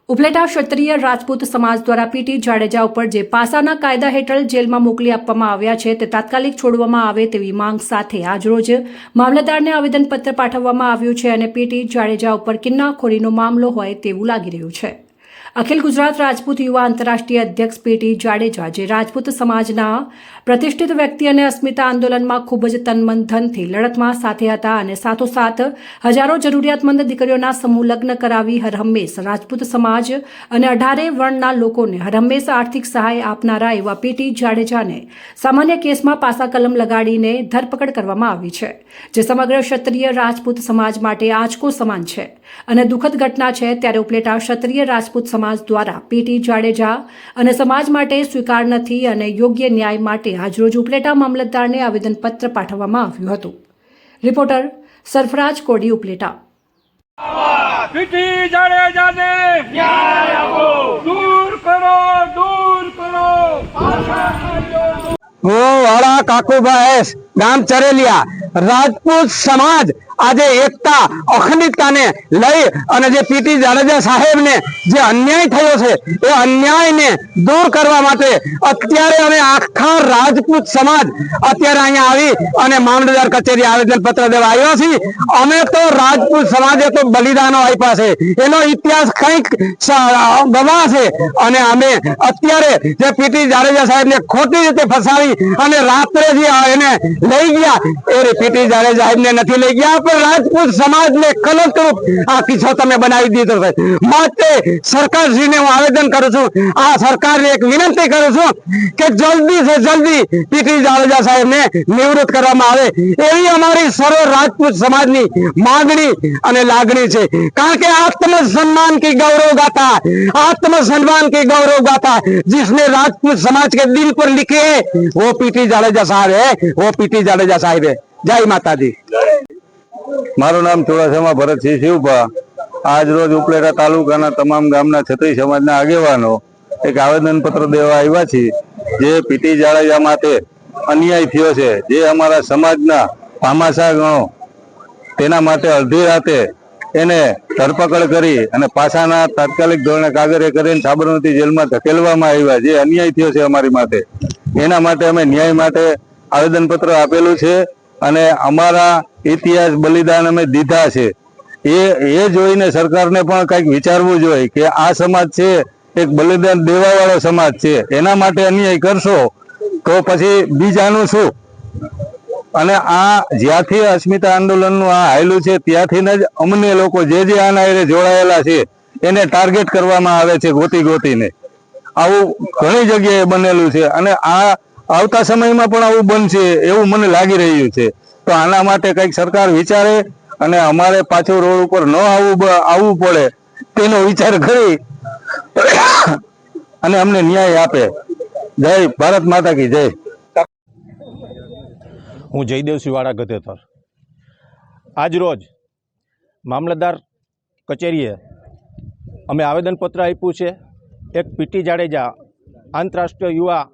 ઉપલેટા ક્ષત્રિય રાજપૂત સમાજ દ્વારા પીટી જાડેજા ઉપર જે પાસાના કાયદા હેઠળ જેલમાં મોકલી આપવામાં આવ્યા છે તે તાત્કાલિક છોડવામાં આવે તેવી માંગ સાથે આજરોજ મામલતદારને આવેદનપત્ર પાઠવવામાં આવ્યું છે અને પીટી જાડેજા ઉપર કિન્નાખોરીનો મામલો હોય તેવું લાગી રહ્યું છે। અખિલ ગુજરાત રાજપૂત યુવા આંતરરાષ્ટ્રીય અધ્યક્ષ પીટી જાડેજા જે રાજપૂત સમાજના પ્રતિષ્ઠિત વ્યક્તિ અને અસ્મિતા આંદોલનમાં ખૂબ જ તનમન ધનથી લડતમાં સાથે હતા અને સાથોસાથ હજારો જરૂરિયાતમંદ દીકરીઓના સમૂહ લગ્ન કરાવી હરહંમેશ રાજપૂત સમાજ અને 18 વર્ણના લોકોને હરહંમેશ આર્થિક સહાય આપનારા એવા પીટી જાડેજાને સામાન્ય કેસમાં પાસા કલમ લગાડીને ધરપકડ કરવામાં આવી છે, જે સમગ્ર ક્ષત્રિય રાજપૂત સમાજ માટે આંચકો સમાન છે અને દુઃખદ ઘટના છે। ત્યારે ઉપલેટા ક્ષત્રિય રાજપૂત સમાજ દ્વારા પીટી જાડેજા અને સમાજ માટે સ્વીકાર નથી અને યોગ્ય ન્યાય માટે આજરોજ ઉપલેટા મામલતદારને આવેદનપત્ર પાઠવવામાં આવ્યું હતું। રિપોર્ટર સરફરાજ કોડી, ઉપલેટા। પીટી જાડેજાને ન્યાય આપો, દૂર કરો, દૂર કરો। હું વાળા કાકુભાઈ ગામ ચરેલિયા રાજપૂત સમાજ આજે એકતા અખંડિતતાને લઈ અને જે પીટી જાડેજા સાહેબને જે અન્યાય થયો છે એ અન્યાયને દૂર કરવા માટે અત્યારે અમે આખા રાજપૂત સમાજ અત્યારે અહીંયા આવી અને મામલતદાર કચેરી આવેદનપત્ર દેવા આવ્યા છીએ। અમે તો રાજપૂત સમાજે તો બલિદાનો આપ્યા છે, એનો ઇતિહાસ કંઈક ગવાશે અને અમે અત્યારે જે પીટી જાડેજા સાહેબને ખોટી રીતે ફસાવી અને રાત્રે જે એને લઈ ગયા એ પીટી જાડેજા સાહેબને નથી લઈ ગયા, પણ રાજપૂત સમાજને કલંકરૂપ આ કિસ્સો તમે બનાવી દીધો છે। માટે સરકારશ્રીને હું આવેદન કરું છું, આ સરકારને એક વિનંતી કરું છું કે જલ્દી સે જલ્દી પીટી જાડેજા સાહેબને નિવૃત્ત કરવામાં આવે એવી અમારી સર્વ રાજપૂત સમાજની માંગણી અને લાગણી છે। કારણ કે आत्मसम्मान की गौरव गाथा, आत्मसम्मान की गौरव गाथा जिसने राजपूत समाज के दिल पर लिखे है वो पीटी जाडेजा साहब है, वो पीटी जाडेजा साहब है। जय माता दी। मारू नाम चुड़ासमा भरतसिंह शिवभा। आज रोज उपलेटा तालुकाना તમામ ગામના ક્ષત્રિય સમાજના આગેવાનો એક આવેદનપત્ર દેવા આવ્યા છે, જે પીટી જાડેજા માટે અન્યાય થયો છે, જે અમારા સમાજના ભામાશા ગણો તેના માટે અડધી રાતે એને ધરપકડ કરી અને પાસાના તાત્કાલિક ધોરણે કાગરે કરીને સાબરમતી જેલમાં ધકેલવામાં આવ્યા। જે અન્યાય થયો છે અમારી માટે, એના માટે અમે ન્યાય માટે આવેદનપત્ર આપેલું છે અને અમારા ઇતિહાસ બલિદાન અમે દીધા છે। એ જોઈને સરકારને પણ કંઈક વિચારવું જોઈએ કે આ સમાજ છે એક બલિદાન દેવાવાળો સમાજ છે, એના માટે અન્યાય કરશો તો પછી બીજાનું શું? અને આ જ્યાંથી અસ્મિતા આંદોલનનું આ હાયલું છે ત્યાંથી જ અમને લોકો જે આના હારે જોડાયેલા છે એને ટાર્ગેટ કરવામાં આવે છે ગોતી ગોતીને। આવું ઘણી જગ્યાએ બનેલું છે અને આ આવતા સમયમાં પણ આવું બનશે એવું મને લાગી રહ્યું છે। તો આના માટે કંઈક સરકાર વિચારે અને અમારે પાછું રોડ ઉપર ન આવવું પડે તેનો વિચાર કરી અને અમને ન્યાય આપે। જય ભારત માતા કી જય। હું જયદેવ સિવાડા ગધેતર આજ રોજ મામલતદાર કચેરીએ અમે આવેદનપત્ર આપ્યું છે। એક પીટી જાડેજા આંતરરાષ્ટ્રીય યુવા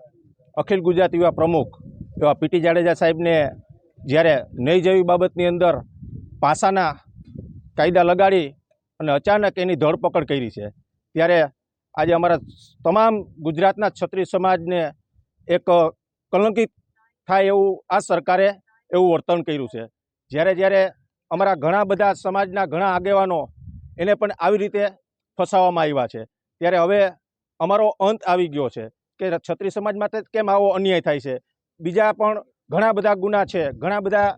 અખિલ ગુજરાત યુવા પ્રમુખ એવા પીટી જાડેજા સાહેબને જ્યારે નહીં જેવી બાબતની અંદર પાસાના કાયદા લગાડી અને અચાનક એની ધરપકડ કરી છે, ત્યારે આજે અમારા તમામ ગુજરાતના ક્ષત્રિય સમાજને એક કલંકિત થાય એવું આ સરકારે એવું વર્તન કર્યું છે। જ્યારે અમારા ઘણા બધા સમાજના ઘણા આગેવાનો એને પણ આવી રીતે ફસાવવામાં આવ્યા છે, ત્યારે હવે અમારો અંત આવી ગયો છે કે ક્ષત્રિય સમાજ માટે કેમ આવો અન્યાય થાય છે। બીજા પણ ઘણા બધા ગુના છે, ઘણા બધા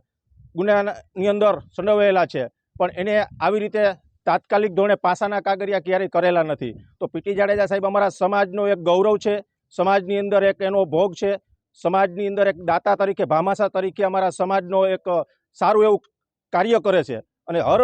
ગુનાની અંદર સંડોવાયેલા છે, પણ એને આવી રીતે તાત્કાલિક ધોરણે પાસાના કાગળિયા ક્યારેય કરેલા નથી। તો પીટી જાડેજા સાહેબ અમારા સમાજનો એક ગૌરવ છે, સમાજની અંદર એક એનો ભોગ છે, સમાજની અંદર એક દાતા તરીકે ભામાશા તરીકે અમારા સમાજનો એક સારું એવું કાર્ય કરે છે અને હર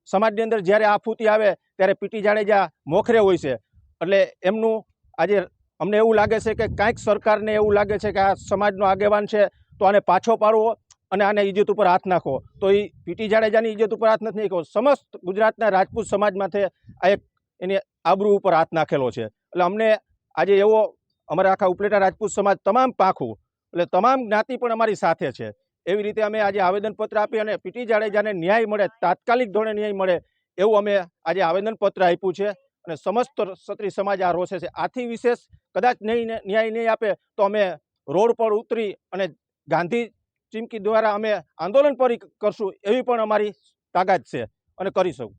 સમાજની અંદર જ્યારે આફૂતી આવે ત્યારે પીટી જાડેજા મોખરે હોય છે। એટલે એમનું આજે અમને એવું લાગે છે કે કાંઈક સરકારને એવું લાગે છે કે આ સમાજનો આગેવાન છે તો આને પાછો પાડવો અને આને ઇજ્જત ઉપર હાથ નાખો, તો એ પીટી જાડેજાની ઇજ્જત ઉપર હાથ નથી નાખ્યો, સમસ્ત ગુજરાતના રાજપૂત સમાજ માટે આ એક એની આબરૂ ઉપર હાથ નાખેલો છે। એટલે અમને આજે એવો અમારા આખા ઉપલેટા રાજપૂત સમાજ તમામ પાંખું એટલે તમામ જ્ઞાતિ પણ અમારી સાથે છે। એવી રીતે અમે આજે આવેદનપત્ર આપી અને પીટી જાડેજાને ન્યાય મળે, તાત્કાલિક ધોરણે ન્યાય મળે એવું અમે આજે આવેદનપત્ર આપ્યું છે અને સમસ્ત ક્ષત્રિય સમાજ આ રોષે છે. આથી વિશેષ કદાચ ન્યાય નહીં આપે તો અમે રોડ પર ઉતરી અને ગાંધી ચીમકી દ્વારા અમે આંદોલન પર કરશું એવી પણ અમારી તાકાત છે અને કરીશું.